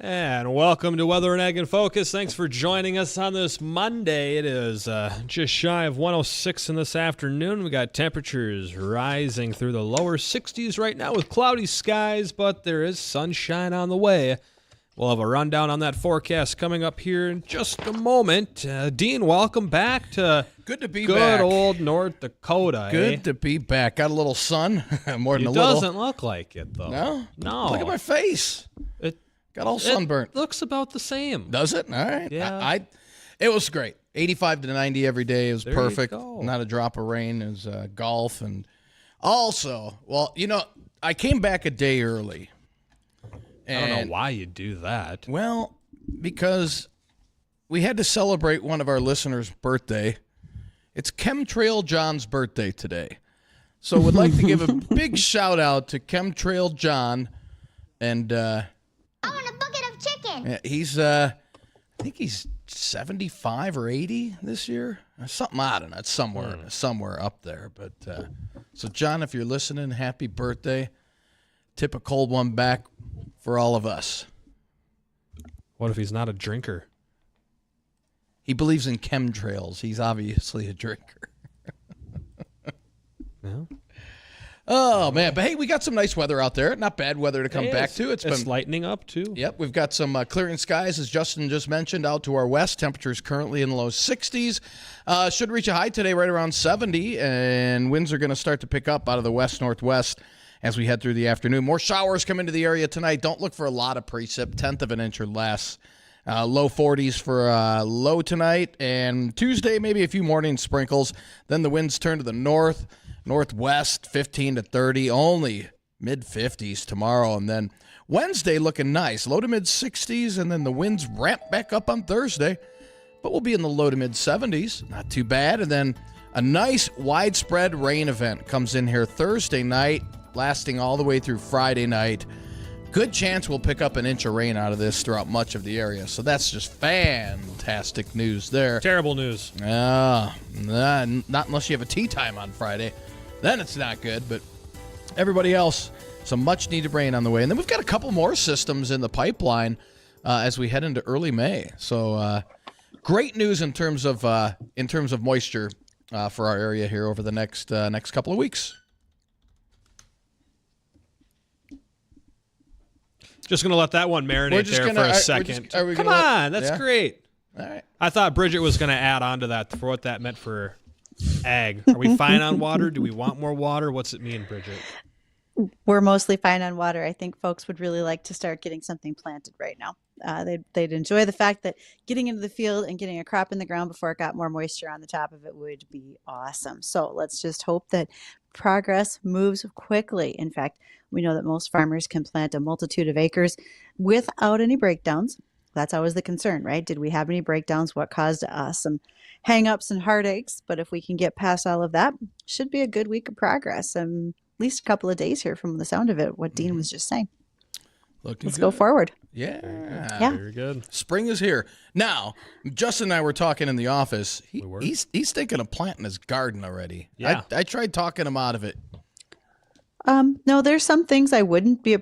And welcome to Weather and Ag in Focus. Thanks for joining us on this Monday. It is just shy of 106 in this afternoon. We got temperatures rising through the lower 60s right now with cloudy skies, but there is sunshine on the way. We'll have a rundown on that forecast coming up here in just a moment. Dean, welcome back to Good to be back. Good old North Dakota. Good to be back. Got a little sun, more than a It little. doesn't look like it, though. No? Look at my face. Got all sunburnt. It looks about the same. Does it? All right. Yeah. It was great. 85 to 90 every day. It was There perfect. you go. Not a drop of rain. It was golf. And also, I came back a day early. I don't know why you do that. Well, because we had to celebrate one of our listeners' birthday. It's Chemtrail John's birthday today. So would like to give a big shout out to Chemtrail John. And I want a bucket of chicken. yeah, he's I think he's 75 or 80 this year. Something, I don't know. It's somewhere up there. But so John, if you're listening, happy birthday. Tip a cold one back for all of us. What if he's not a drinker? He believes in chemtrails. He's obviously a drinker. No. Oh, man. But, hey, we got some nice weather out there. Not bad weather to come back to. It's been lightening up, too. Yep, we've got some clearing skies, as Justin just mentioned, out to our west. Temperatures currently in the low 60s. Should reach a high today right around 70, and winds are going to start to pick up out of the west-northwest as we head through the afternoon. More showers come into the area tonight. Don't look for a lot of precip, 1/10 of an inch or less. Low 40s for low tonight, and Tuesday maybe a few morning sprinkles. Then the winds turn to the northwest, 15 to 30, only mid-50s tomorrow. And then Wednesday looking nice, low to mid-60s, and then the winds ramp back up on Thursday. But we'll be in the low to mid-70s, not too bad. And then a nice widespread rain event comes in here Thursday night, lasting all the way through Friday night. Good chance we'll pick up an inch of rain out of this throughout much of the area. So that's just fantastic news there. Terrible news. Not unless you have a tea time on Friday. Then it's not good. But everybody else, some much-needed rain on the way. And then we've got a couple more systems in the pipeline as we head into early May. So great news in terms of moisture for our area here over the next couple of weeks. Just going to let that one marinate there for a second. Come on, that's great. All right. I thought Bridgette was going to add on to that for what that meant for ag. Are we fine on water? Do we want more water? What's it mean, Bridgette? We're mostly fine on water. I think folks would really like to start getting something planted right now. They'd enjoy the fact that getting into the field and getting a crop in the ground before it got more moisture on the top of it would be awesome. So let's just hope that progress moves quickly. In fact, we know that most farmers can plant a multitude of acres without any breakdowns. That's always the concern, right? Did we have any breakdowns? What caused us some hang-ups and heartaches? But if we can get past all of that, should be a good week of progress. At least a couple of days here from the sound of it, what Dean was just saying. Let's go forward. Yeah. Very good. Spring is here. Now, Justin and I were talking in the office. He's thinking of planting his garden already. Yeah. I tried talking him out of it. No, there's some things I wouldn't be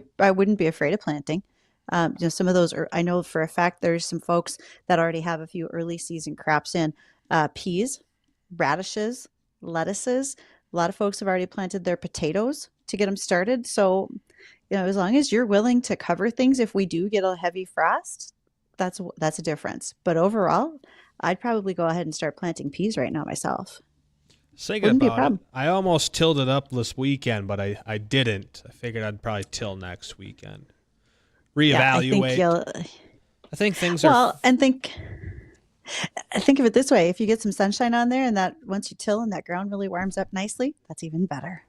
afraid of planting. Some of those I know for a fact there's some folks that already have a few early season crops in. Peas, radishes, lettuces. A lot of folks have already planted their potatoes to get them started. So, as long as you're willing to cover things, if we do get a heavy frost, that's a difference. But overall, I'd probably go ahead and start planting peas right now myself. Wouldn't be a problem. I almost tilled it up this weekend, but I didn't. I figured I'd probably till next weekend. Reevaluate. Yeah, I think things are... Well, and think of it this way. If you get some sunshine on there and that once you till and that ground really warms up nicely, that's even better.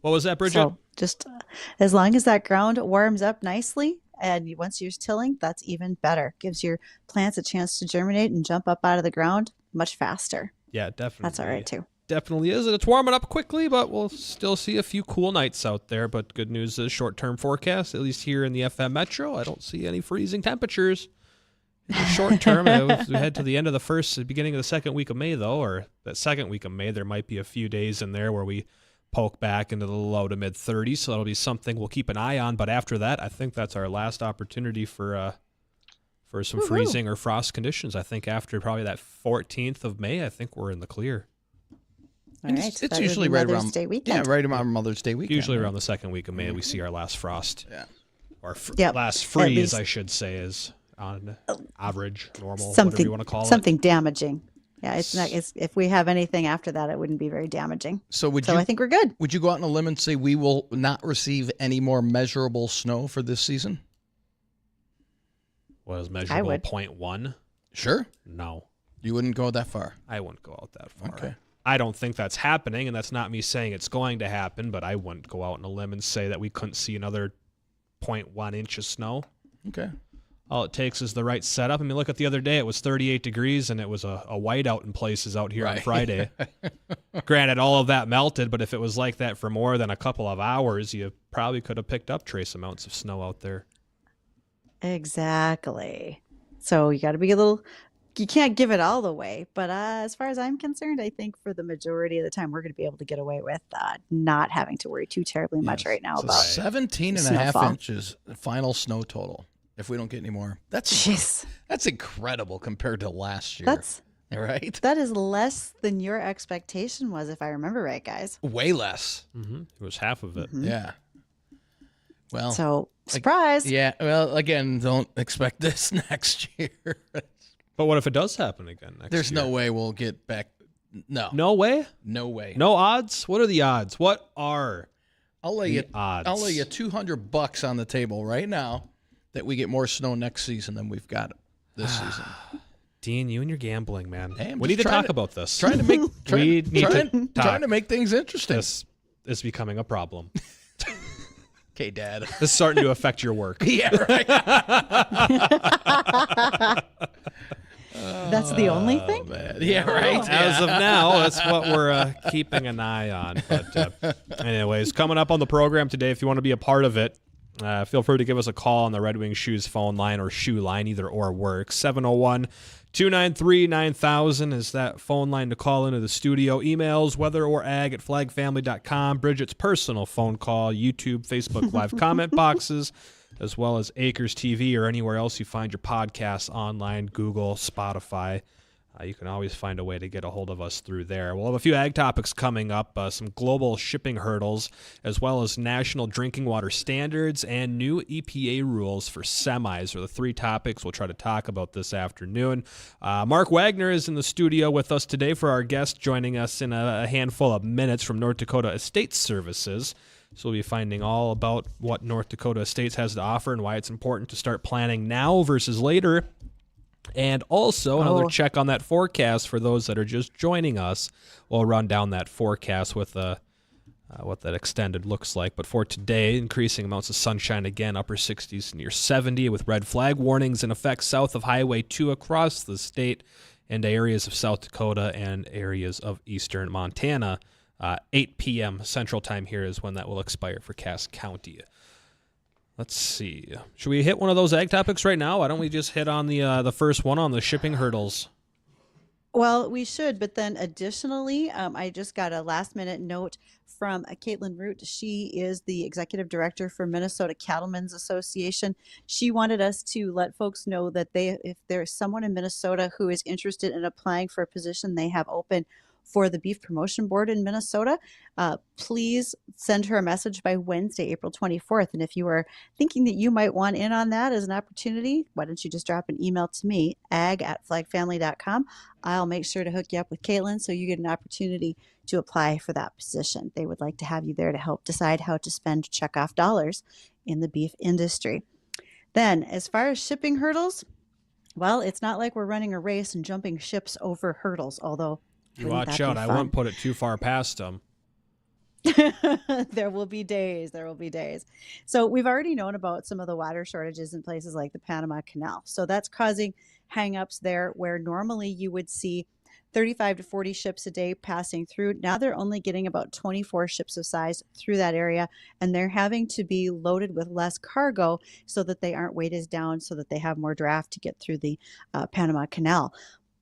What was that, Bridgette? So just as long as that ground warms up nicely and once you're tilling, that's even better. Gives your plants a chance to germinate and jump up out of the ground much faster. Yeah, definitely. That's all right, too. Definitely is. And it's warming up quickly, but we'll still see a few cool nights out there. But good news is short-term forecast, at least here in the FM Metro. I don't see any freezing temperatures. In the short term, as we head to the end of the beginning of the second week of May, though, or that second week of May, there might be a few days in there where we poke back into the low to mid 30s, so that'll be something we'll keep an eye on. But after that, I think that's our last opportunity for some freezing or frost conditions. I think after probably that 14th of May, I think we're in the clear. All right. It's That usually would be right Mother's around Day weekend. Yeah, right around Mother's Day weekend. Usually around the second week of May, we see our last frost. Yeah. Or Yep. last At freeze, least- I should say, is on average, normal, whatever something you want to call it. something damaging. Yeah, it's not. If we have anything after that, it wouldn't be very damaging. So I think we're good. would you go out on a limb and say we will not receive any more measurable snow for this season? What is measurable? would. 0.1? Sure. No, You wouldn't go that far. I wouldn't go out that far. Okay. I don't think that's happening, and that's not me saying it's going to happen, but I wouldn't go out on a limb and say that we couldn't see another 0.1 inch of snow. Okay. All it takes is the right setup. I mean, look at the other day. It was 38 degrees, and it was a whiteout in places out here on Right. Friday. Granted, all of that melted, but if it was like that for more than a couple of hours, you probably could have picked up trace amounts of snow out there. Exactly. So you got to be a little. You can't give it all away, but as far as I'm concerned, I think for the majority of the time, we're going to be able to get away with not having to worry too terribly much right now So about 17 and a half snowfall. inches final snow total. If we don't get any more, that's Jeez. incredible compared to last year. That's right. that is less than your expectation was, if I remember right, guys. Way less. It was half of it. Yeah. Well. So surprise. Yeah. Well, again, don't expect this next year. But what if it does happen again next There's year? no way we'll get back. No. No way? No way. No odds? What are the odds? What are I'll lay the you. odds? I'll lay you $200 on the table right now that we get more snow next season than we've got this season. Dean, you and your gambling, man. Hey, I'm We just need to trying talk about this. Trying to make. We need to talk. Trying to make things interesting. This is becoming a problem. Okay, Dad. This is starting to affect your work. Yeah. Right. That's the only thing. Man. Yeah. Right. As of now, that's what we're keeping an eye on. But anyways, coming up on the program today, if you want to be a part of it, feel free to give us a call on the Red Wing Shoes phone line or shoe line. Either or works. 701-293-9000 is that phone line to call into the studio. Emails, weather or ag at flagfamily.com. Bridgette's personal phone call, YouTube, Facebook Live comment boxes, as well as Acres TV or anywhere else you find your podcasts online, Google, Spotify. You can always find a way to get a hold of us through there. We'll have a few ag topics coming up, some global shipping hurdles, as well as national drinking water standards and new EPA rules for semis are the three topics we'll try to talk about this afternoon. Mark Wagner is in the studio with us today for our guest, joining us in a handful of minutes from North Dakota Estate Services. So we'll be finding all about what North Dakota Estates has to offer and why it's important to start planning now versus later. And also another check on that forecast for those that are just joining us. We'll run down that forecast with what that extended looks like. But for today, increasing amounts of sunshine again, upper 60s near 70 with red flag warnings in effect south of Highway 2 across the state and areas of South Dakota and areas of eastern Montana. 8 p.m. Central Time here is when that will expire for Cass County. Let's see. Should we hit one of those ag topics right now? Why don't we just hit on the first one on the shipping hurdles? Well, we should, but then additionally, I just got a last-minute note from Caitlin Root. She is the executive director for Minnesota Cattlemen's Association. She wanted us to let folks know that if there's someone in Minnesota who is interested in applying for a position they have open for the Beef Promotion Board in Minnesota, please send her a message by Wednesday, April 24th. And if you are thinking that you might want in on that as an opportunity, why don't you just drop an email to me, ag@flagfamily.com. I'll make sure to hook you up with Caitlin so you get an opportunity to apply for that position. They would like to have you there to help decide how to spend checkoff dollars in the beef industry. Then, as far as shipping hurdles, well, it's not like we're running a race and jumping ships over hurdles, although You watch out. I won't put it too far past them. There will be days. There will be days. So we've already known about some of the water shortages in places like the Panama Canal. So that's causing hangups there where normally you would see 35 to 40 ships a day passing through. Now they're only getting about 24 ships of size through that area, and they're having to be loaded with less cargo so that they aren't weighted down, so that they have more draft to get through the Panama Canal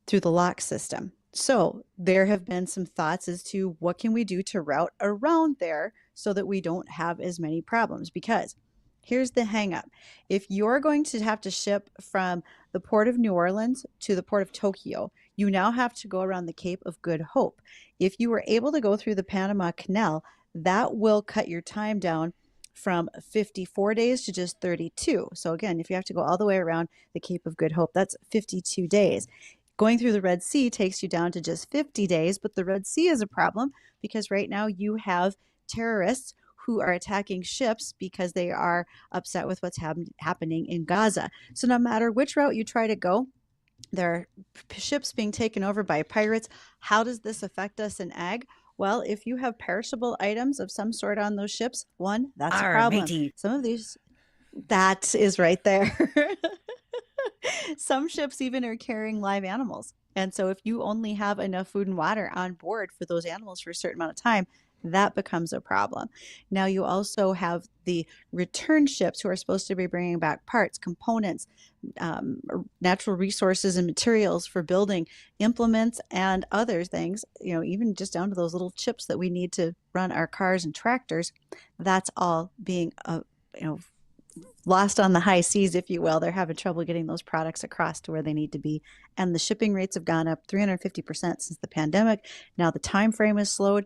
through the lock system. So there have been some thoughts as to what can we do to route around there so that we don't have as many problems. Because here's the hang up. If you're going to have to ship from the port of New Orleans to the port of Tokyo, you now have to go around the Cape of Good Hope. If you were able to go through the Panama Canal, that will cut your time down from 54 days to just 32. So again, if you have to go all the way around the Cape of Good Hope, that's 52 days. Going through the Red Sea takes you down to just 50 days, but the Red Sea is a problem because right now you have terrorists who are attacking ships because they are upset with what's happening in Gaza. So no matter which route you try to go, there are ships being taken over by pirates. How does this affect us in ag? Well, if you have perishable items of some sort on those ships, one, that's a problem. Some of these, that is right there. Some ships even are carrying live animals. And so if you only have enough food and water on board for those animals for a certain amount of time, that becomes a problem. Now you also have the return ships who are supposed to be bringing back parts, components, natural resources and materials for building implements and other things, even just down to those little chips that we need to run our cars and tractors. That's all being, lost on the high seas, if you will. They're having trouble getting those products across to where they need to be. And the shipping rates have gone up 350% since the pandemic. Now the time frame is slowed.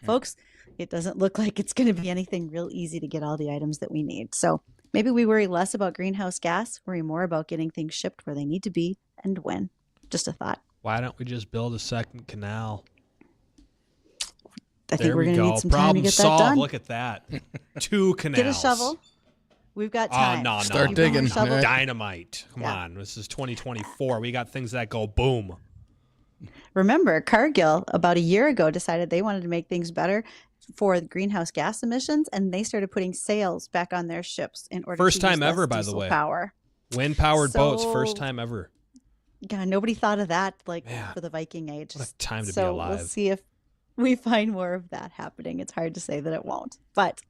Folks, it doesn't look like it's going to be anything real easy to get all the items that we need. So maybe we worry less about greenhouse gas, worry more about getting things shipped where they need to be and when. Just a thought. Why don't we just build a second canal? I think we're going to need some Problem time to get solved. that done. Look at that. 2 canals. Get a shovel. We've got time. No. Start digging. Dynamite. Come on. This is 2024. We got things that go boom. Remember, Cargill about a year ago decided they wanted to make things better for the greenhouse gas emissions, and they started putting sails back on their ships in order First to use time ever, less by the diesel way. Power. Wind-powered boats, first time ever. God, nobody thought of that Yeah. for the Viking Age. What a time to be So alive. we'll see if we find more of that happening. It's hard to say that it won't, but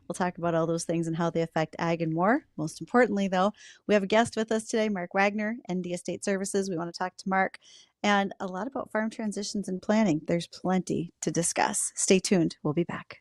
we'll talk about all those things and how they affect ag and more. Most importantly, though, we have a guest with us today, Mark Wagner, ND Estate Services. We want to talk to Mark and a lot about farm transitions and planning. There's plenty to discuss. Stay tuned. We'll be back.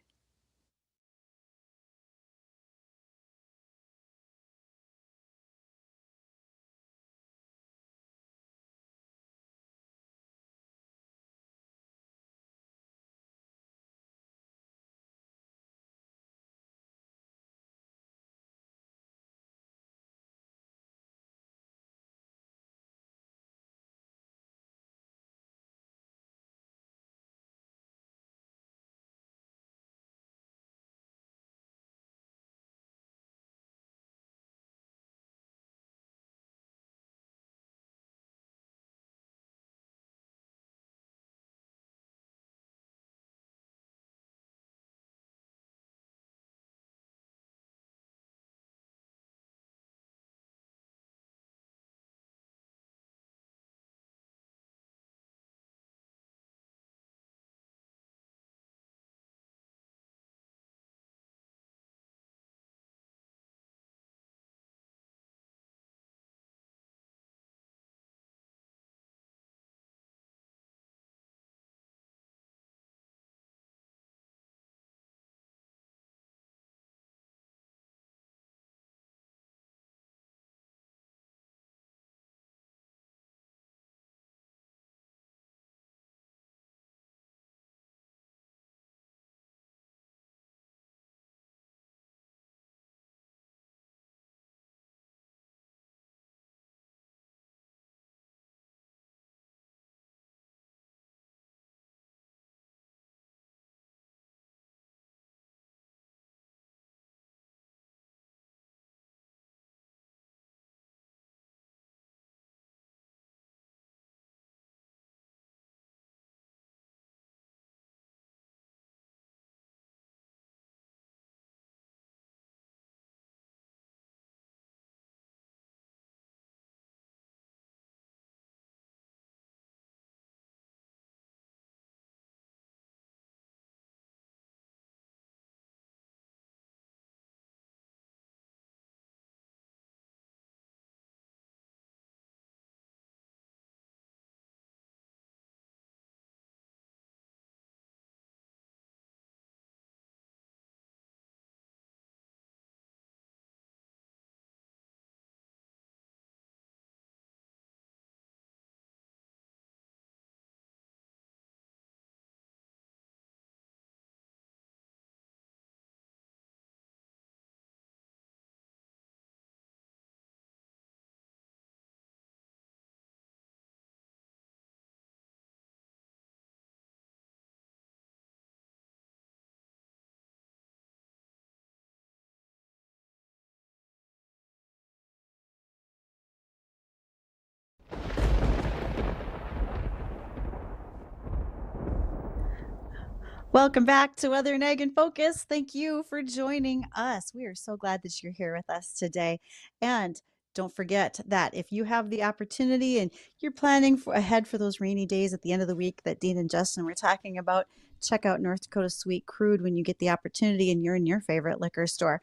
Welcome back to Weather and Ag in Focus. Thank you for joining us. We are so glad that you're here with us today. And don't forget that if you have the opportunity and you're planning ahead for those rainy days at the end of the week that Dean and Justin were talking about, check out North Dakota Sweet Crude when you get the opportunity and you're in your favorite liquor store,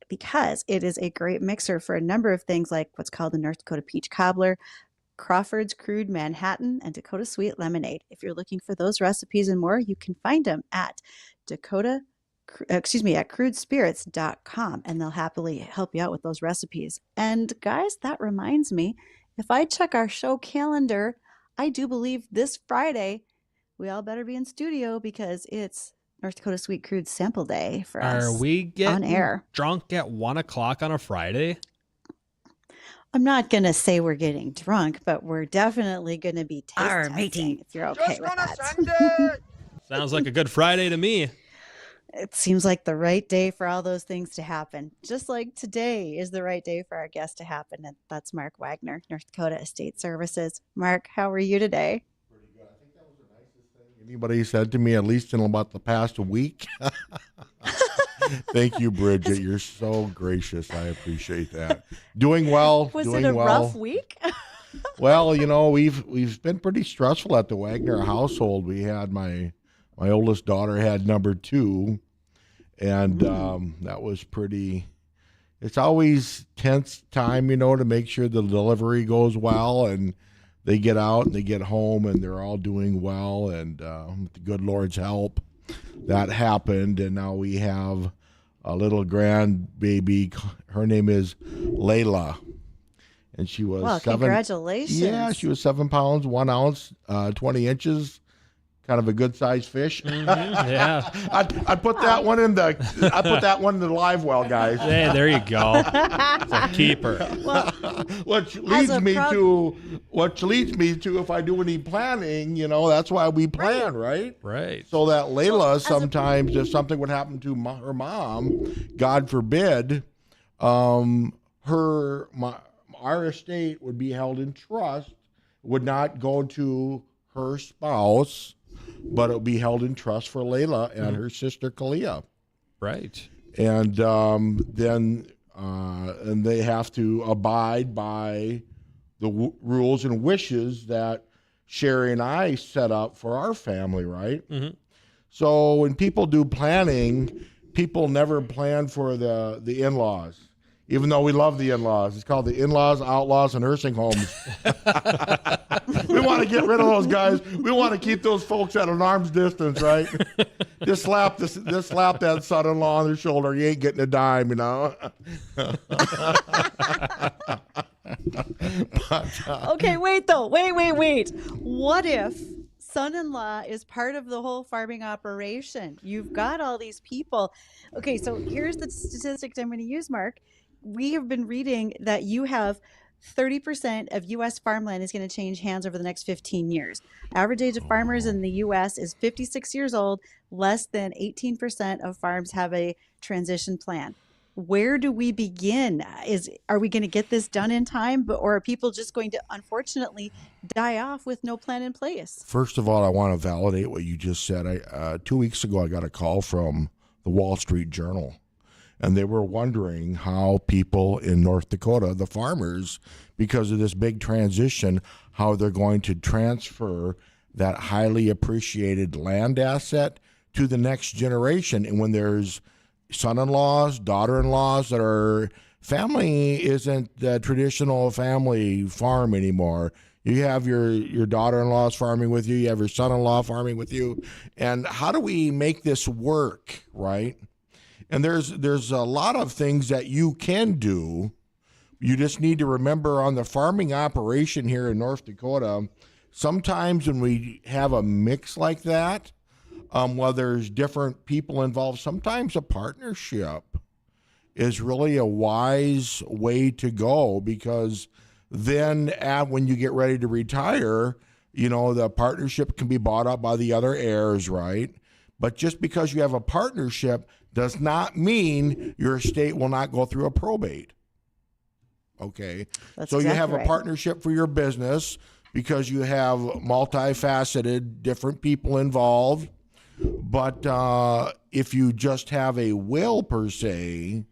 because it is a great mixer for a number of things like what's called the North Dakota Peach Cobbler, Crawford's Crude Manhattan, and Dakota Sweet Lemonade. If you're looking for those recipes and more, you can find them at at crudespirits.com, and they'll happily help you out with those recipes. And guys, that reminds me, if I check our show calendar, I do believe this Friday we all better be in studio because it's North Dakota Sweet Crude sample day for us. Are we getting on air drunk at 1 o'clock on a Friday? I'm not going to say we're getting drunk, but we're definitely going to be tasting if you're okay with that. Sounds like a good Friday to me. It seems like the right day for all those things to happen. Just like today is the right day for our guest to happen. And that's Mark Wagner, North Dakota Estate Services. Mark, how are you today? Pretty good. I think that was the nicest thing anybody said to me, at least in about the past week. Thank you, Bridgette. You're so gracious. I appreciate that. Doing well. Was doing it a well. rough week? Well, we've been pretty stressful at the Wagner household. We had my oldest daughter had number 2, and that was pretty. It's always tense time, to make sure the delivery goes well and they get out and they get home and they're all doing well, and with the good Lord's help, that happened. And now we have a little grandbaby. Her name is Layla, and she was congratulations. Yeah, she was 7 pounds, 1 ounce, 20 inches. Kind of a good sized fish. Mm-hmm, yeah, I put that one in the live well, guys. Hey, there you go. It's a keeper. Well, which leads me to if I do any planning, that's why we plan, right? Right. So that Layla sometimes, if something would happen to her mom, God forbid, our estate would be held in trust, would not go to her spouse, but it would be held in trust for Layla and her sister Kalia. Right. And then they have to abide by the rules and wishes that Sherry and I set up for our family, right? Mm-hmm. So when people do planning, people never plan for the in-laws, even though we love the in-laws. It's called the in-laws, outlaws, and nursing homes. We want to get rid of those guys. We want to keep those folks at an arm's distance, right? Just slap that son-in-law on the shoulder. You ain't getting a dime, Okay, wait though. Wait. What if son-in-law is part of the whole farming operation? You've got all these people. Okay, so here's the statistics I'm going to use, Mark. We have been reading that you have 30% of U.S. farmland is going to change hands over the next 15 years. Average age of farmers in the U.S. is 56 years old. Less than 18% of farms have a transition plan. Where do we begin? Are we going to get this done in time, or are people just going to unfortunately die off with no plan in place? First of all, I want to validate what you just said. 2 weeks ago, I got a call from the Wall Street Journal, and they were wondering how people in North Dakota, the farmers, because of this big transition, how they're going to transfer that highly appreciated land asset to the next generation. And when there's son-in-laws, daughter-in-laws that are family isn't the traditional family farm anymore. You have your daughter-in-laws farming with you. You have your son-in-law farming with you. And how do we make this work, right? And there's a lot of things that you can do. You just need to remember on the farming operation here in North Dakota, sometimes when we have a mix like that, while there's different people involved, sometimes a partnership is really a wise way to go, because then when you get ready to retire, the partnership can be bought up by the other heirs, right? But just because you have a partnership does not mean your estate will not go through a probate. Okay. So you have a partnership for your business because you have multifaceted, different people involved. But if you just have a will per se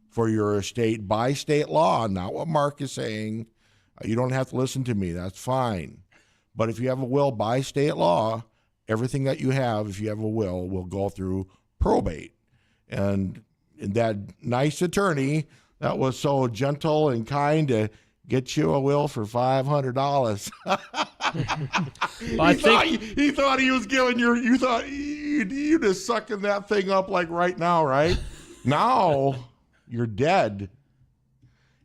for your estate by state law, not what Mark is saying, you don't have to listen to me. That's fine. But if you have a will by state law, everything that you have, if you have a will go through probate. And that nice attorney that was so gentle and kind to get you a will for $500. He thought he was giving you thought you just sucking that thing up like right now, right? Now you're dead.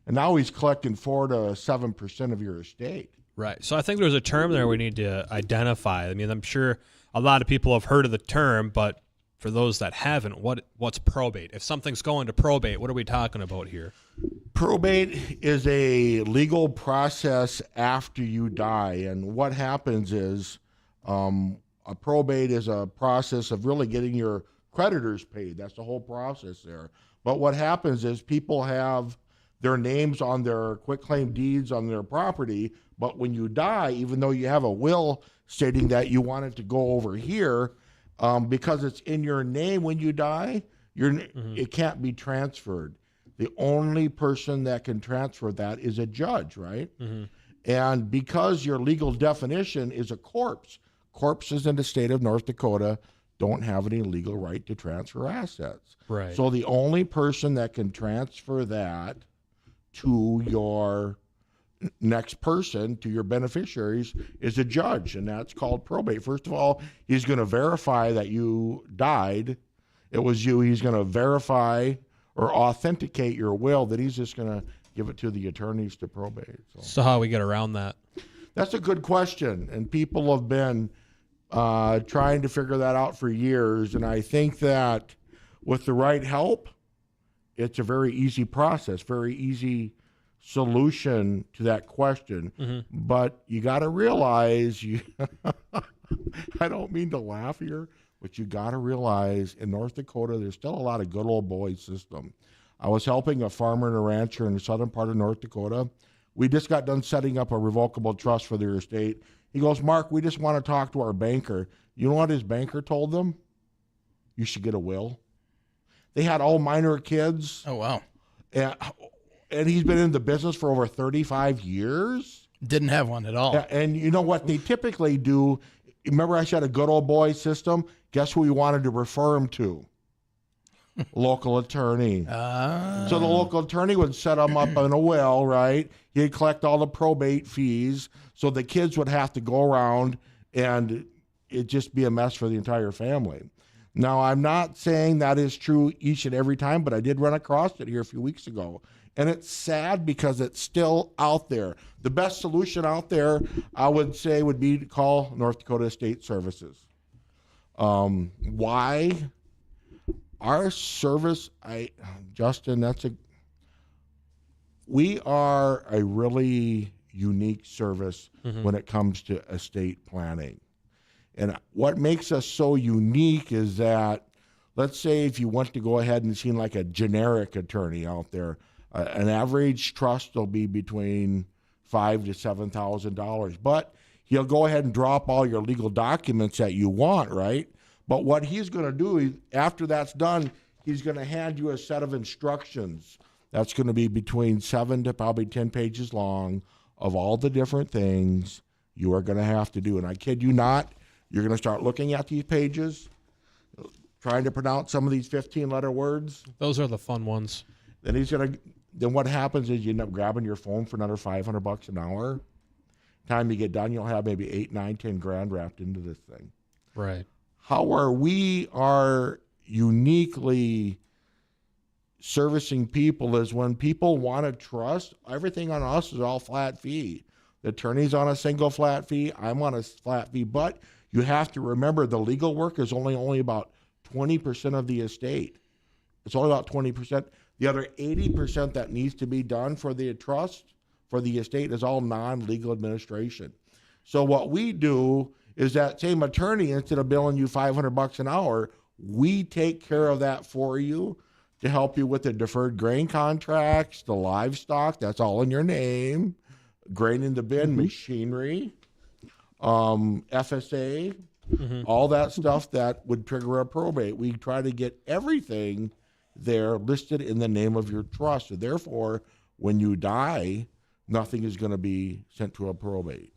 And now he's collecting 4 to 7% of your estate. Right. So I think there's a term there we need to identify. I mean, I'm sure a lot of people have heard of the term, but for those that haven't, what's probate? If something's going to probate, what are we talking about here? Probate is a legal process after you die. And what happens is a probate is a process of really getting your creditors paid. That's the whole process there. But what happens is people have their names on their quitclaim deeds on their property, but when you die, even though you have a will stating that you want it to go over here, because it's in your name when you die, it can't be transferred. The only person that can transfer that is a judge, right? Mm-hmm. And because your legal definition is a corpse, corpses in the state of North Dakota don't have any legal right to transfer assets. Right. So the only person that can transfer that to your next person, to your beneficiaries, is a judge, and that's called probate. First of all, he's going to verify that you died. It was you. He's going to verify or authenticate your will, that he's just going to give it to the attorneys to probate. So how do we get around that? That's a good question, and people have been trying to figure that out for years, and I think that with the right help, it's a very easy process, very easy solution to that question. Mm-hmm. But you got to realize, I don't mean to laugh here, but you got to realize in North Dakota, there's still a lot of good old boy system. I was helping a farmer and a rancher in the southern part of North Dakota. We just got done setting up a revocable trust for their estate. He goes, Mark, we just want to talk to our banker. You know what his banker told them? You should get a will. They had all minor kids. Oh, wow. And he's been in the business for over 35 years. Didn't have one at all. Yeah, and you know what they typically do? Remember I said a good old boy system? Guess who we wanted to refer him to? Local attorney. So the local attorney would set him up in a will, right? He'd collect all the probate fees, so the kids would have to go around and it'd just be a mess for the entire family. Now, I'm not saying that is true each and every time, but I did run across it here a few weeks ago. And it's sad because it's still out there. The best solution out there, I would say, would be to call North Dakota Estate Services. Why? Our service, Justin, we are a really unique service when it comes to estate planning. And what makes us so unique is that, let's say if you want to go ahead and see like a generic attorney out there, an average trust will be between $5,000 to $7,000, but he'll go ahead and drop all your legal documents that you want, right? But what he's going to do after that's done, he's going to hand you a set of instructions that's going to be between 7 to probably 10 pages long of all the different things you are going to have to do. And I kid you not, you're going to start looking at these pages, trying to pronounce some of these 15-letter words. Those are the fun ones. Then what happens is you end up grabbing your phone for another $500 an hour. Time you get done, you'll have maybe 8, 9, 10 grand wrapped into this thing. Right. How we are uniquely servicing people is when people want to trust, everything on us is all flat fee. The attorney's on a single flat fee, I'm on a flat fee, but you have to remember the legal work is only about 20% of the estate. It's only about 20%. The other 80% that needs to be done for the trust, for the estate, is all non-legal administration. So what we do is that same attorney, instead of billing you $500 an hour, we take care of that for you to help you with the deferred grain contracts, the livestock, that's all in your name, grain in the bin, machinery, FSA, all that stuff that would trigger a probate. We try to get everything there listed in the name of your trust. So therefore, when you die, nothing is going to be sent to a probate.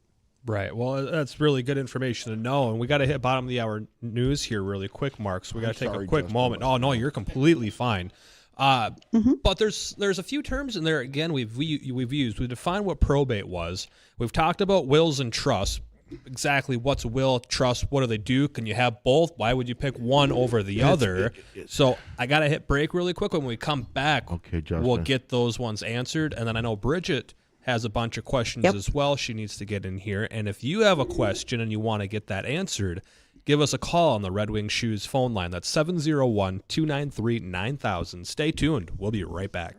Right. Well, that's really good information to know. And we got to hit bottom of the hour news here really quick, Mark. So we got to take sorry, a quick Justin. moment. Oh, no, you're completely fine. But there's a few terms in there, again, we've used. We defined what probate was. We've talked about wills and trusts. Exactly what's a will, trust, what do they do? Can you have both? Why would you pick one over the other? So I got to hit break really quick. When we come back, Okay, Justin. we'll get those ones answered. And then I know Bridgette has a bunch of questions as well. She needs to get in here. And if you have a question and you want to get that answered, give us a call on the Red Wing Shoes phone line. That's 701-293-9000. Stay tuned. We'll be right back.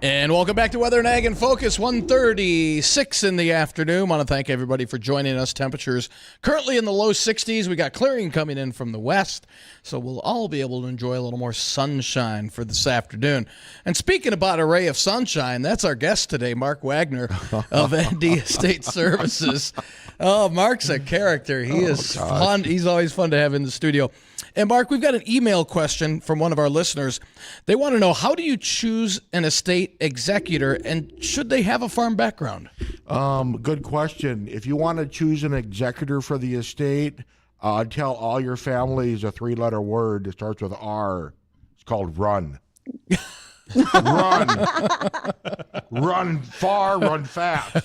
And welcome back to Weather and Ag in Focus, 1:36 in the afternoon. Want to thank everybody for joining us. Temperatures currently in the low 60s. We got clearing coming in from the west, so we'll all be able to enjoy a little more sunshine for this afternoon. And speaking about a ray of sunshine, that's our guest today, Mark Wagner of ND Estate Services. Oh, Mark's a character. He is fun. He's always fun to have in the studio. And Mark, we've got an email question from one of our listeners. They want to know, how do you choose an estate executor, and should they have a farm background? Good question. If you want to choose an executor for the estate, tell all your families a 3-letter word that starts with R. It's called run. Run. Run far, run fast.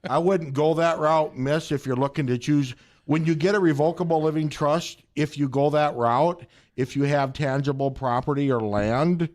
I wouldn't go that route, miss, if you're looking to choose. When you get a revocable living trust, if you go that route, if you have tangible property or land,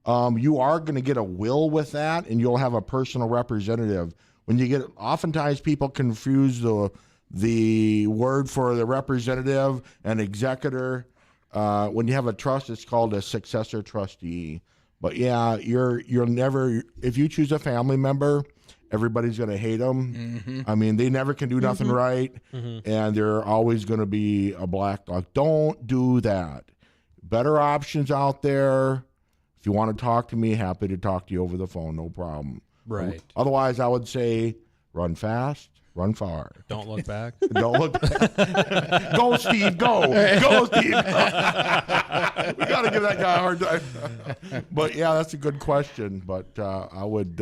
you are going to get a will with that, and you'll have a personal representative. When you get, oftentimes people confuse the word for the representative and executor. When you have a trust, it's called a successor trustee. But yeah, you're never, if you choose a family member, everybody's going to hate them. Mm-hmm. I mean, they never can do nothing right, and they're always going to be a black dog. Don't do that. Better options out there. If you want to talk to me, happy to talk to you over the phone, no problem. Right. Otherwise, I would say run fast, run far. Don't look back. Don't look back. Go, Steve, go. Go, Steve. We got to give that guy a hard time. But, yeah, that's a good question. But I would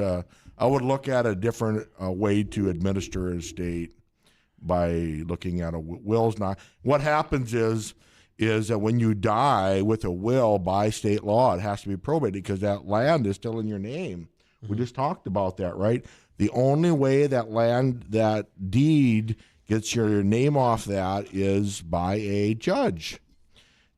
look at a different way to administer an estate by looking at a will's not. What happens is that when you die with a will by state law, it has to be probated because that land is still in your name. Mm-hmm. We just talked about that, right? The only way that land, that deed gets your name off that is by a judge.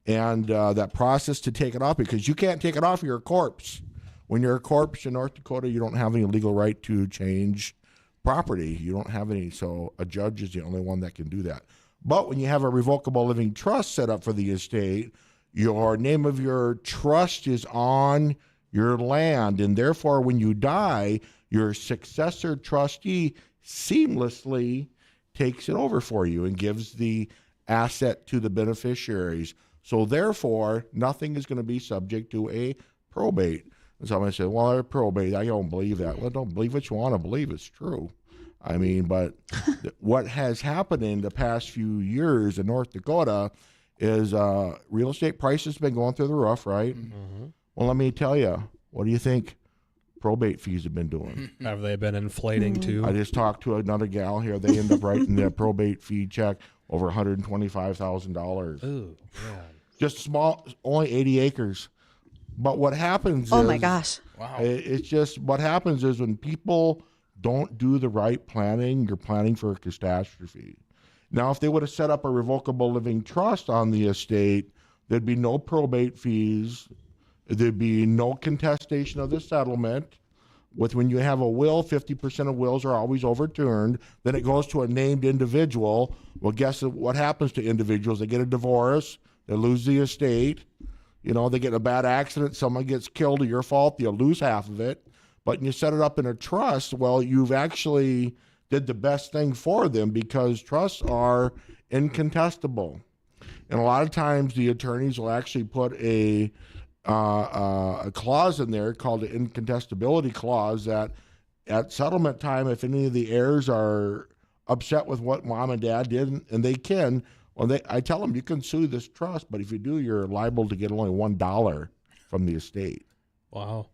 And that process to take it off, because you can't take it off, you're a corpse. When you're a corpse in North Dakota, you don't have any legal right to change property. You don't have any, so a judge is the only one that can do that. But when you have a revocable living trust set up for the estate, your name of your trust is on your land, and therefore when you die, your successor trustee seamlessly takes it over for you and gives the asset to the beneficiaries. So therefore, nothing is going to be subject to a probate. And somebody said, well, probate, I don't believe that. Well, don't believe what you want to believe. It's true. I mean, but what has happened in the past few years in North Dakota is real estate prices have been going through the roof, right? Mm-hmm. Well, let me tell you, what do you think probate fees have been doing? Have they been inflating too? I just talked to another gal here. They end up writing their probate fee check over $125,000. Ooh, yeah. Just small, only 80 acres. But what happens Oh my gosh. Wow. It's just, what happens is when people don't do the right planning, you're planning for a catastrophe. Now, if they would have set up a revocable living trust on the estate, there'd be no probate fees. There'd be no contestation of the settlement. When you have a will, 50% of wills are always overturned. Then it goes to a named individual. Well, guess what happens to individuals? They get a divorce. They lose the estate. You know, they get in a bad accident. Someone gets killed, your fault. You'll lose half of it. But when you set it up in a trust, well, you've actually did the best thing for them because trusts are incontestable. And a lot of times the attorneys will actually put a clause in there called the incontestability clause that at settlement time, if any of the heirs are upset with what mom and dad did, and they can, well, I tell them you can sue this trust, but if you do, you're liable to get only $1 from the estate. Wow.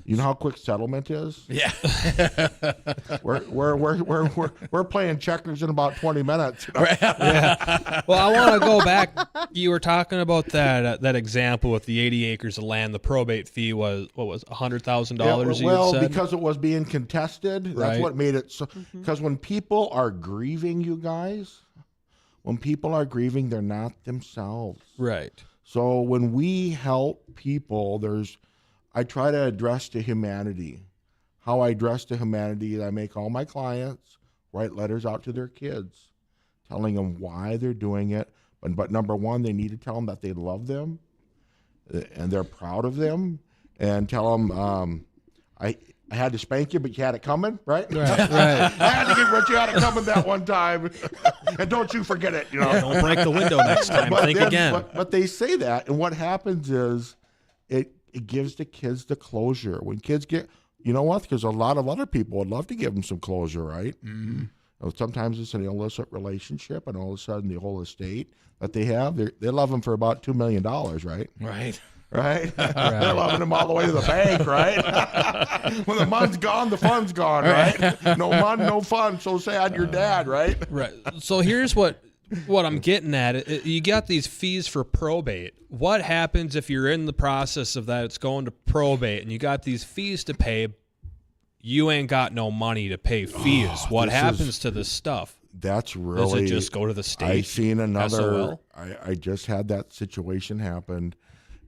You know how quick settlement is? Yeah. We're playing checkers in about 20 minutes. You know? Yeah. Well, I want to go back. You were talking about that example with the 80 acres of land. The probate fee was, what was $100,000? Well, because it was being contested. That's Right. what made it so. Because when people are grieving, you guys, when people are grieving, they're not themselves. Right. So when we help people, I try to address to humanity. How I address to humanity is I make all my clients write letters out to their kids, telling them why they're doing it. But number one, they need to tell them that they love them and they're proud of them, and tell them I had to spank you, but you had it coming, right? Right. I had to give what you had it coming that one time, and don't you forget it. Don't break the window next time. Think again. But they say that, and what happens is it gives the kids the closure. When kids get, you know what? Because a lot of other people would love to give them some closure, right? Mm-hmm. Sometimes it's an illicit relationship, and all of a sudden the whole estate that they have, they love them for about $2 million, right? Right. Right? They're loving them all the way to the bank, right? When the money's gone, the fun's gone, right? No money, no fun. So sad your dad, right? Right. So here's what I'm getting at. You got these fees for probate. What happens if you're in the process of that? It's going to probate, and you got these fees to pay. You ain't got no money to pay fees. What happens to this stuff? That's really. Does it just go to the state? I seen another. SOL? I just had that situation happen.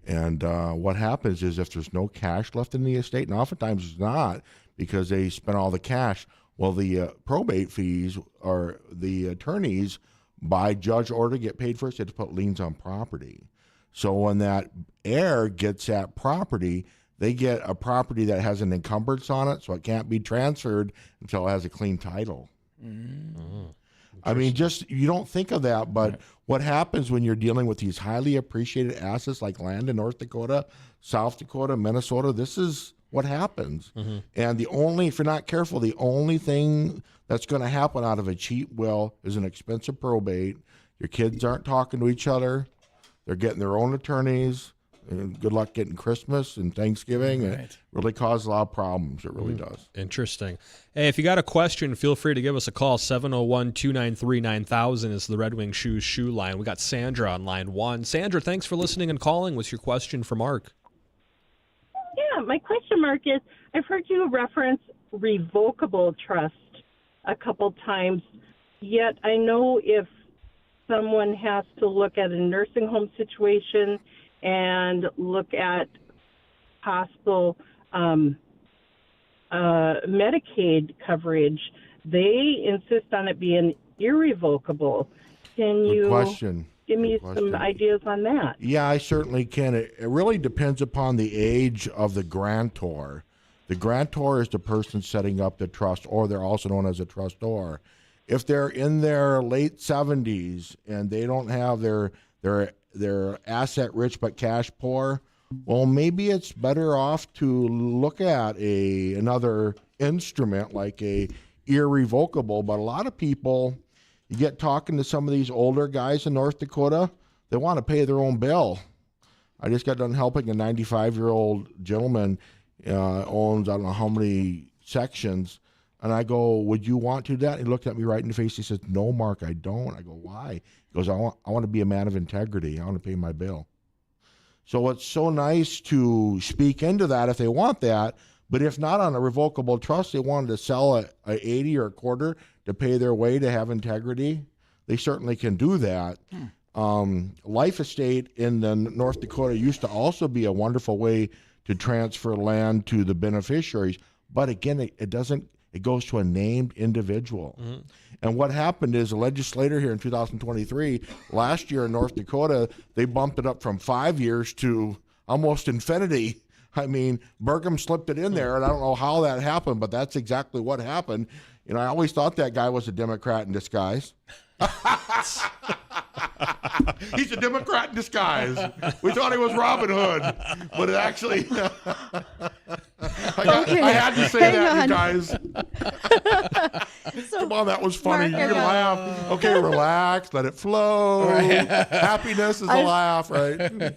And what happens is if there's no cash left in the estate, and oftentimes it's not because they spent all the cash, well, the probate fees or the attorneys by judge order get paid first. They have to put liens on property. So when that heir gets that property, they get a property that has an encumbrance on it, so it can't be transferred until it has a clean title. Mm-hmm. I mean, just you don't think of that, but what happens when you're dealing with these highly appreciated assets like land in North Dakota, South Dakota, Minnesota, this is what happens. Mm-hmm. And if you're not careful, the only thing that's going to happen out of a cheap will is an expensive probate. Your kids aren't talking to each other. They're getting their own attorneys. And good luck getting Christmas and Thanksgiving. Right. It really causes a lot of problems. It really does. Interesting. Hey, if you got a question, feel free to give us a call. 701-293-9000 is the Red Wing Shoes shoe line. We got Sandra on line 1. Sandra, thanks for listening and calling. What's your question for Mark? Yeah, my question, Mark, is I've heard you reference revocable trust a couple times, yet I know if someone has to look at a nursing home situation and look at possible Medicaid coverage, they insist on it being irrevocable. Can you give me some ideas on that? Yeah, I certainly can. It really depends upon the age of the grantor. The grantor is the person setting up the trust, or they're also known as a trustor. If they're in their late 70s and they don't have they're asset rich but cash poor, well, maybe it's better off to look at another instrument like a irrevocable. But a lot of people, you get talking to some of these older guys in North Dakota, they want to pay their own bill. I just got done helping a 95-year-old gentleman owns I don't know how many sections. And I go, would you want to do that? He looked at me right in the face. He says, no, Mark, I don't. I go, why? He goes, I want to be a man of integrity. I want to pay my bill. So it's so nice to speak into that if they want that. But if not on a revocable trust, they wanted to sell a 80 or a quarter to pay their way to have integrity, they certainly can do that. Life estate in the North Dakota used to also be a wonderful way to transfer land to the beneficiaries. But again, it doesn't. It goes to a named individual. Mm-hmm. And what happened is a legislator here in 2023, last year in North Dakota, they bumped it up from 5 years to almost infinity. I mean, Burgum slipped it in there, and I don't know how that happened, but that's exactly what happened. You know, I always thought that guy was a Democrat in disguise. He's a Democrat in disguise. We thought he was Robin Hood, but it actually... I had to say that, you guys. Come on, that was funny. Mark, you can laugh. Okay, relax, let it flow. Happiness is a laugh, right?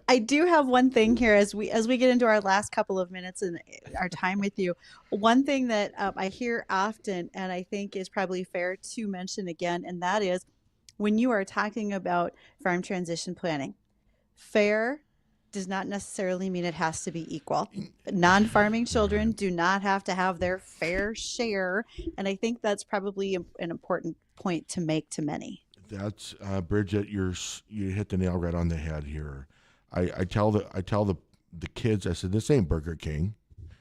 I do have one thing here as we get into our last couple of minutes and our time with you. One thing that I hear often, and I think is probably fair to mention again, and that is when you are talking about farm transition planning, fair does not necessarily mean it has to be equal. Non-farming children do not have to have their fair share, and I think that's probably an important point to make to many. That's Bridgette. You hit the nail right on the head here. I tell the kids, I said, this ain't Burger King.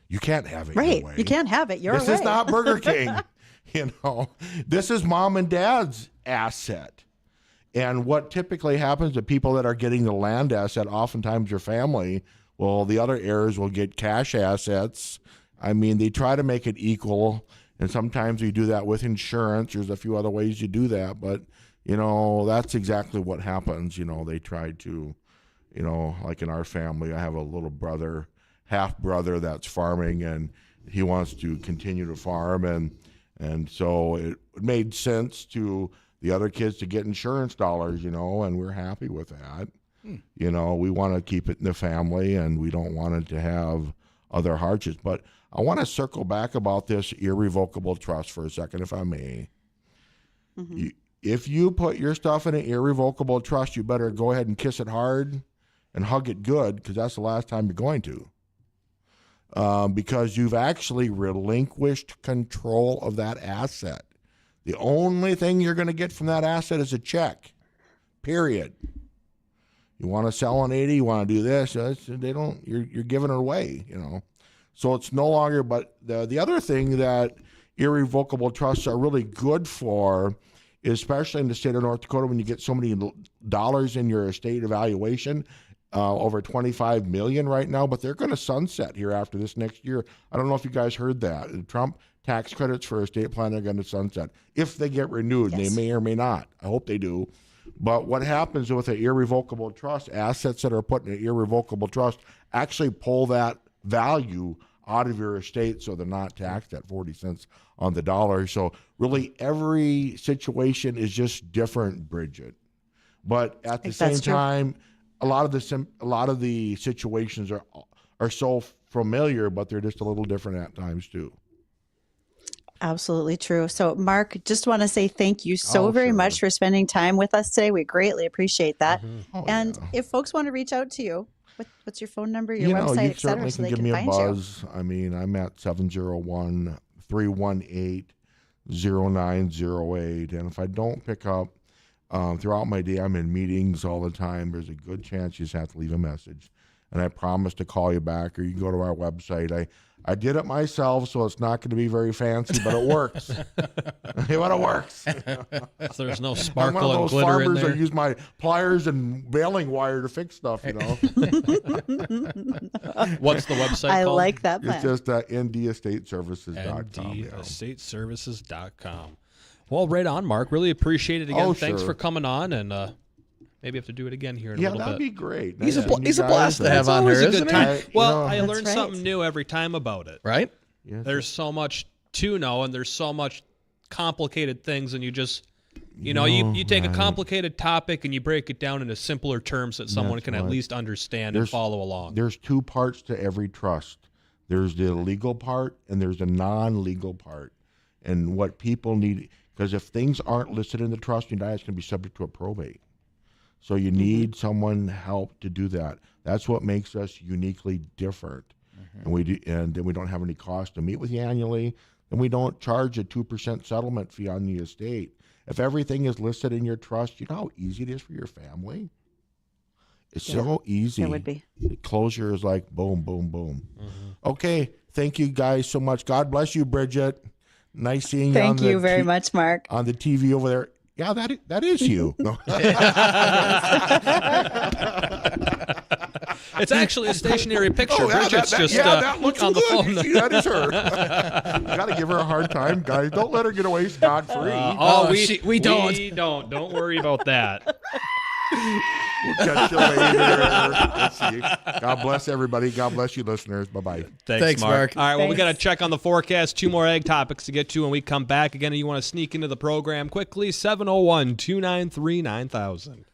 You can't have it right. Your way. You can't have it your way. This is not Burger King. You know, this is mom and dad's asset. And what typically happens to people that are getting the land asset, oftentimes your family, Well, the other heirs will get cash assets. I mean, they try to make it equal, and sometimes you do that with insurance. There's a few other ways you do that, but, that's exactly what happens. They try to, like in our family, I have a little brother, half brother that's farming, and he wants to continue to farm, and so it made sense to the other kids to get insurance dollars, and we're happy with that. We want to keep it in the family, and we don't want it to have other hardships. But I want to circle back about this irrevocable trust for a second, if I may. If you put your stuff in an irrevocable trust, you better go ahead and kiss it hard and hug it good, because that's the last time you're going to. Because you've actually relinquished control of that asset. The only thing you're going to get from that asset is a check, period. You want to sell an 80, you want to do this, you're giving it away, So it's no longer, but the other thing that irrevocable trusts are really good for, especially in the state of North Dakota, when you get so many dollars in your estate evaluation, over $25 million right now, but they're going to sunset here after this next year. I don't know if you guys heard that. The Trump tax credits for estate planning are going to sunset if they get renewed. Yes. They may or may not. I hope they do. But what happens with an irrevocable trust, assets that are put in an irrevocable trust actually pull that value out of your estate, so they're not taxed at 40 cents on the dollar. So really every situation is just different, Bridgette. But at the same time, a lot of the situations are so familiar, but they're just a little different at times too. Absolutely true. So, Mark, just want to say thank you so very much for spending time with us today. We greatly appreciate that. And if folks want to reach out to you, what's your phone number, your website, et cetera, so they can find you? You certainly can give me a buzz. I mean, I'm at 701-318-0908. And if I don't pick up, throughout my day, I'm in meetings all the time. There's a good chance you just have to leave a message. And I promise to call you back, or you can go to our website. I did it myself, so it's not going to be very fancy, but it works. But it works. There's no sparkle and glitter farmers in there. I use my pliers and baling wire to fix stuff, What's the website I called? like that plan. It's just ndestateservices.com. ndestateservices.com. Well, right on, Mark. Really appreciate it again. Thanks for coming on, and maybe have to do it again here in a little bit. Yeah, that'd be great. He's a blast to have on here, isn't he? Well, I learn something new every time about it. Right? Yes. There's so much to know, and there's so much complicated things, and you just, you take a complicated topic and you break it down into simpler terms that someone can at least understand and follow along. There's two parts to every trust. There's the legal part and there's the non-legal part. And what people need, because if things aren't listed in the trust, it's going to be subject to a probate. So you need someone help to do that. That's what makes us uniquely different. And then we don't have any cost to meet with you annually, and we don't charge a 2% settlement fee on the estate. If everything is listed in your trust, you know how easy it is for your family? It's so easy. It would be. Closure is like boom, boom, boom. Okay, thank you guys so much. God bless you, Bridgette. Nice seeing you. Thank you very much, Mark. On the TV over there. Yeah, that is you. No. It's actually a stationary picture. Bridgette's that looks on the good. phone. You see, that is her. You got to give her a hard time, guys. Don't let her get away scot-free. We don't. We don't. Don't worry about that. We'll catch you later. Let's see. God bless everybody. God bless you, listeners. Bye-bye. Thanks, Mark. All right, well, we got to check on the forecast. 2 more egg topics to get to when we come back. Again, you want to sneak into the program quickly, 701-293-9000.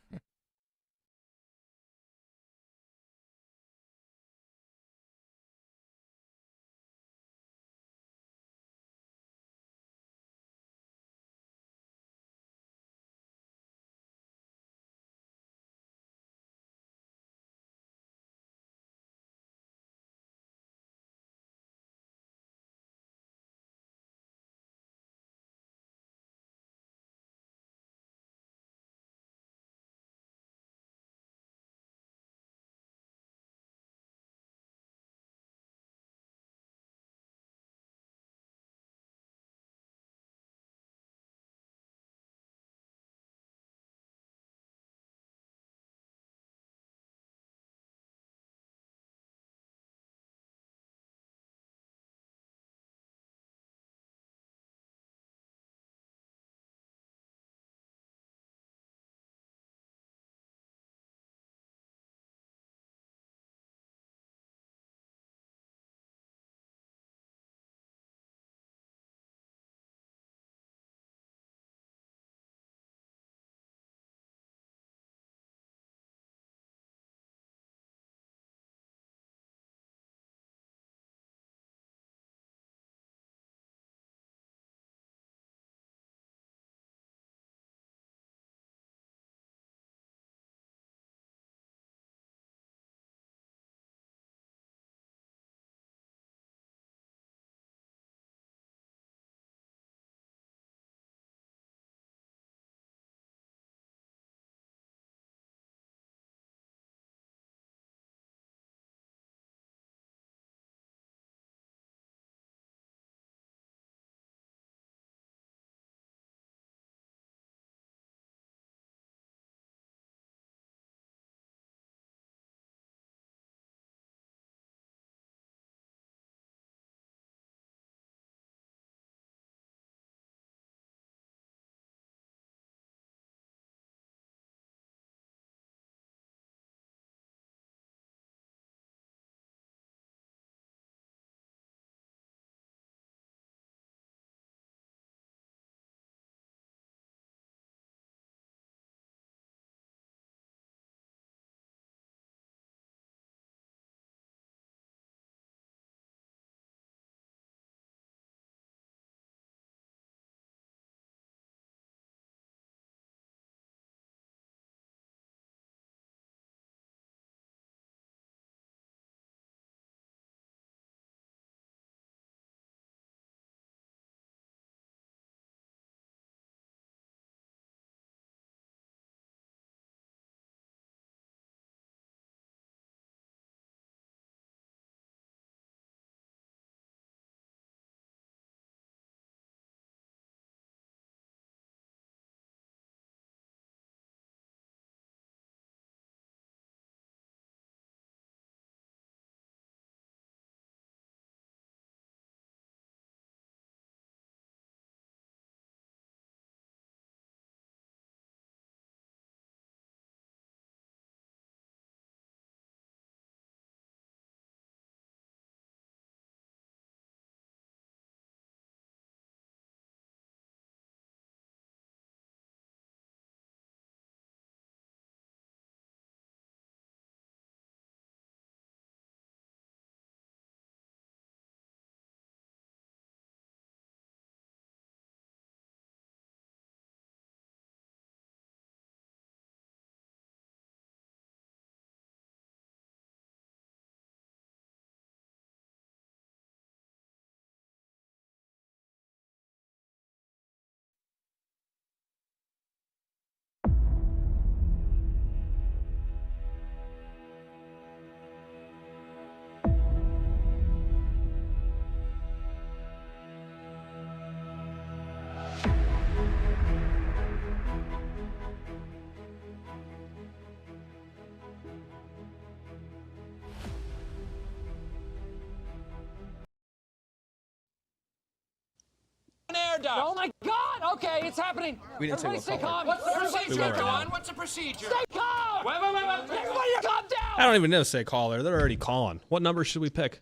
duct. Oh my God! Okay, it's happening. We didn't say Everybody what stay color. calm. What's the procedure, right John? What's the procedure? Stay calm. Wait. Everybody calm down. I don't even know say caller. They're already calling. What number should we pick?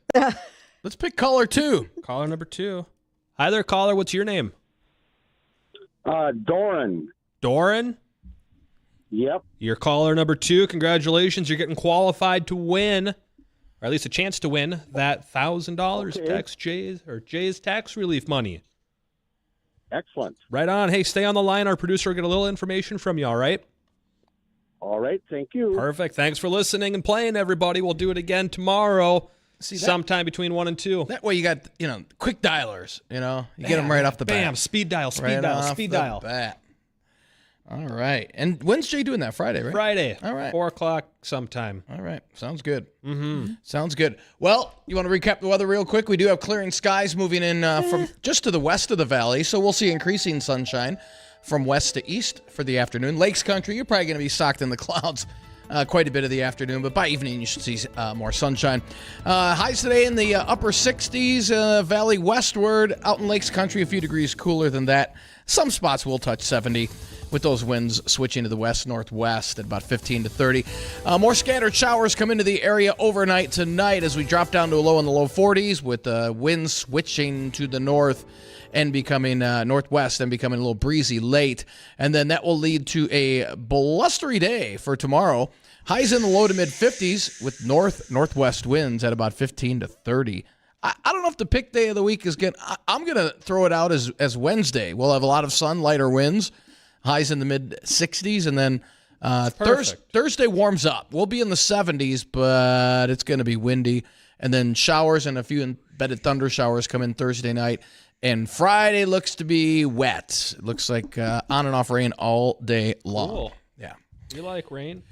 Let's pick caller 2. Caller number 2. Hi there, caller. What's your name? Doran. Doran? Yep. You're caller number 2. Congratulations. You're getting qualified to win, or at least a chance to win, that $1,000 Jay's tax relief money. Excellent. Right on. Hey, stay on the line. Our producer will get a little information from you, all right? All right. Thank you. Perfect. Thanks for listening and playing, everybody. We'll do it again tomorrow, sometime between 1 and 2. That way you got, quick dialers, you get them right off the bat. Bam. Speed dial. Speed Right dial. off Speed the dial. bat. All right. And when's Jay doing that? Friday, right? Friday. All right. 4 o'clock sometime. All right. Sounds good. Mm-hmm. Sounds good. Well, you want to recap the weather real quick? We do have clearing skies moving in from just to the west of the valley, so we'll see increasing sunshine from west to east for the afternoon. Lakes country, you're probably going to be socked in the clouds quite a bit of the afternoon, but by evening you should see more sunshine. Highs today in the upper 60s, valley westward. Out in Lakes country, a few degrees cooler than that. Some spots will touch 70 with those winds switching to the west-northwest at about 15 to 30. More scattered showers come into the area overnight tonight as we drop down to a low in the low 40s with the winds switching to the north and becoming northwest and becoming a little breezy late. And then that will lead to a blustery day for tomorrow. Highs in the low to mid-50s with northwest winds at about 15 to 30. I don't know if the pick day of the week is good. I'm going to throw it out as Wednesday. We'll have a lot of sun, lighter winds, highs in the mid-60s, and then Thursday warms up. We'll be in the 70s, but it's going to be windy. And then showers and a few embedded thunder showers come in Thursday night. And Friday looks to be wet. It looks like on and off rain all day long. Cool. Yeah. You like rain?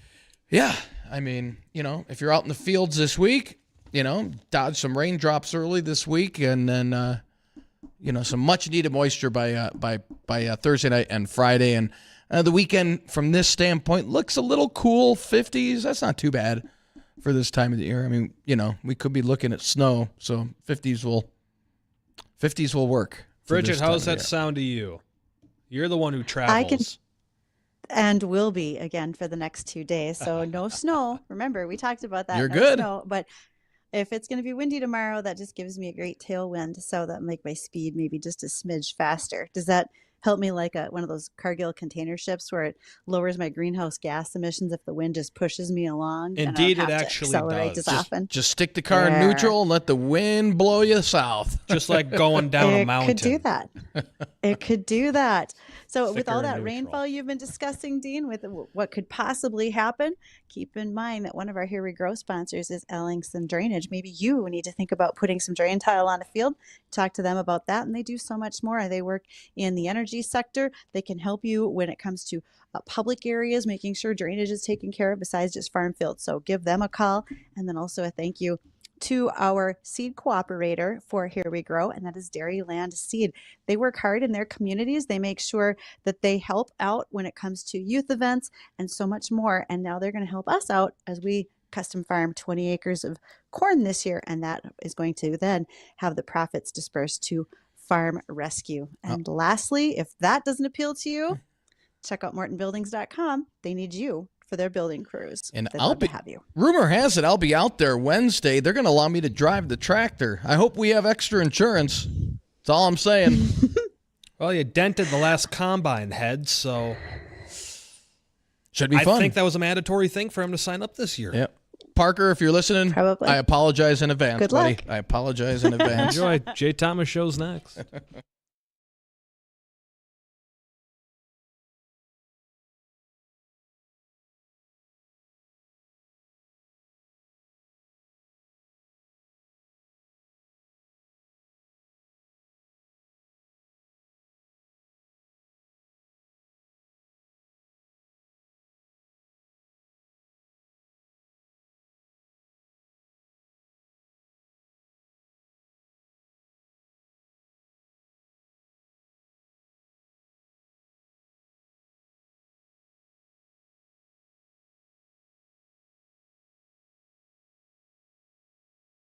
Yeah. I mean, if you're out in the fields this week, dodge some raindrops early this week, and then, some much-needed moisture by Thursday night and Friday. And the weekend, from this standpoint, looks a little cool, 50s. That's not too bad for this time of the year. I mean, we could be looking at snow, so 50s will work. Bridgette, how's that sound to you? You're the one who travels. And will be again for the next 2 days. So no snow. Remember, we talked about that. You're no good. Snow, but if it's going to be windy tomorrow, that just gives me a great tailwind. So that make my speed maybe just a smidge faster. Does that help me like one of those Cargill container ships where it lowers my greenhouse gas emissions if the wind just pushes me along? Indeed, and I don't it have to actually accelerate does. as often. Just stick the car in neutral and let the wind blow you south. Just like going down a mountain. It could do that. It could do that. So with all Thicker that and neutral. rainfall you've been discussing, Dean, with what could possibly happen, keep in mind that one of our Here We Grow sponsors is Ellingson Drainage. Maybe you need to think about putting some drain tile on a field. Talk to them about that, and they do so much more. They work in the energy sector. They can help you when it comes to public areas, making sure drainage is taken care of besides just farm fields. So give them a call, and then also a thank you to our seed cooperator for Here We Grow, and that is Dairyland Seed. They work hard in their communities. They make sure that they help out when it comes to youth events and so much more. And now they're going to help us out as we custom farm 20 acres of corn this year. And that is going to then have the profits dispersed to Farm Rescue. And lastly, if that doesn't appeal to you, check out mortonbuildings.com. They need you for their building crews. And They'd love to have you. Rumor has it I'll be out there Wednesday. They're going to allow me to drive the tractor. I hope we have extra insurance. That's all I'm saying. Well, you dented the last combine head, so Should be fun. I think that was a mandatory thing for him to sign up this year. Yep. Parker, if you're listening, Probably. I apologize in advance, Good buddy. luck. I apologize in advance. Enjoy. Jay Thomas show's next.